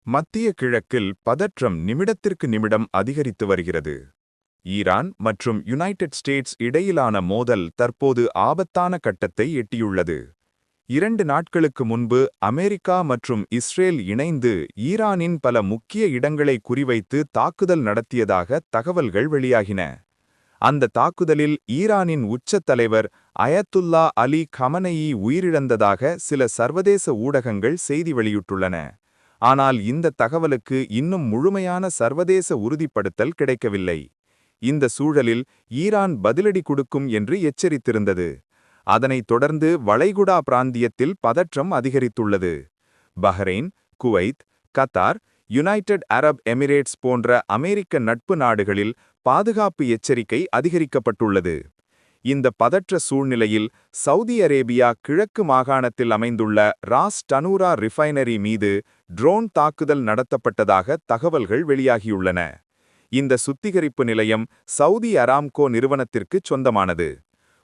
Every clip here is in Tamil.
மத்திய கிழக்கில் பதற்றம் நிமிடத்திற்கு நிமிடம் அதிகரித்து வருகிறது. ஈரான் மற்றும் யுனைடெட் ஸ்டேட்ஸ் இடையிலான மோதல் தற்போது ஆபத்தான கட்டத்தை எட்டியுள்ளது. 2 நாட்களுக்கு முன்பு அமெரிக்கா மற்றும் இஸ்ரேல் இணைந்து ஈரானின் பல முக்கிய இடங்களை குறிவைத்து தாக்குதல் நடத்தியதாக தகவல்கள் வெளியாகின. அந்த தாக்குதலில் ஈரானின் உச்ச தலைவர் அயத்துல்லா அலி கமனயி உயிரிழந்ததாக சில சர்வதேச ஊடகங்கள் செய்தி வெளியிட்டுள்ளன. ஆனால் இந்த தகவலுக்கு இன்னும் முழுமையான சர்வதேச உறுதிப்படுத்தல் கிடைக்கவில்லை. இந்த சூழலில் ஈரான் பதிலடி கொடுக்கும் என்று எச்சரித்திருந்தது. அதனைத் தொடர்ந்து வளைகுடா பிராந்தியத்தில் பதற்றம் அதிகரித்துள்ளது. Bahrain, Kuwait, Qatar, United Arab Emirates போன்ற அமெரிக்க நட்பு நாடுகளில் பாதுகாப்பு எச்சரிக்கை அதிகரிக்கப்பட்டுள்ளது. இந்த பதற்ற சூழ்நிலையில் சவுதி அரேபியா கிழக்கு மாகாணத்தில் அமைந்துள்ள ராஸ் டனூரா ரிஃபைனரி மீது ட்ரோன் தாக்குதல் நடத்தப்பட்டதாக தகவல்கள் வெளியாகியுள்ளன. இந்த சுத்திகரிப்பு நிலையம் சவுதி அராம்கோ நிறுவனத்திற்கு சொந்தமானது.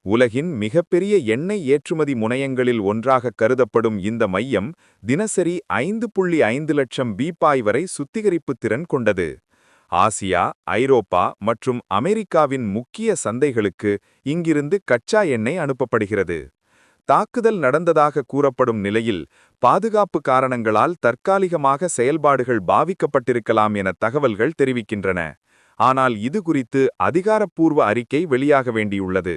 உலகின் மிகப்பெரிய எண்ணெய் ஏற்றுமதி முனையங்களில் ஒன்றாக கருதப்படும் இந்த மையம் தினசரி 5.5 லட்சம் பீப்பாய் வரை சுத்திகரிப்பு திறன் கொண்டது. ஆசியா, ஐரோப்பா மற்றும் அமெரிக்காவின் முக்கிய சந்தைகளுக்கு இங்கிருந்து கச்சா எண்ணெய் அனுப்பப்படுகிறது. தாக்குதல் நடந்ததாக கூறப்படும் நிலையில் பாதுகாப்பு காரணங்களால் தற்காலிகமாக செயல்பாடுகள் பாதிக்கப்பட்டிருக்கலாம் என தகவல்கள் தெரிவிக்கின்றன. ஆனால் இது குறித்து அதிகாரப்பூர்வ அறிக்கை வெளியாக வேண்டியுள்ளது.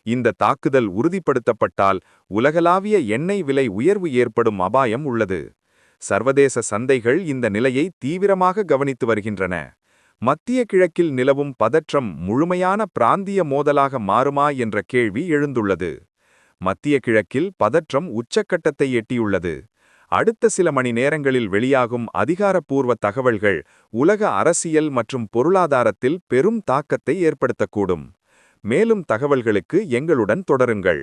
இந்த தாக்குதல் உறுதிப்படுத்தப்பட்டால் உலகளாவிய எண்ணெய் விலை உயர்வு ஏற்படும் அபாயம் உள்ளது. சர்வதேச சந்தைகள் இந்த நிலையை தீவிரமாக கவனித்து வருகின்றன. மத்திய கிழக்கில் நிலவும் பதற்றம் முழுமையான பிராந்திய மோதலாக மாறுமா என்ற கேள்வி எழுந்துள்ளது. மத்திய கிழக்கில் பதற்றம் உச்சக்கட்டத்தை எட்டியுள்ளது. அடுத்த சில மணி நேரங்களில் வெளியாகும் அதிகாரப்பூர்வ தகவல்கள் உலக அரசியல் மற்றும் பொருளாதாரத்தில் பெரும் தாக்கத்தை ஏற்படுத்தக்கூடும். மேலும் தகவல்களுக்கு எங்களுடன் தொடருங்கள்.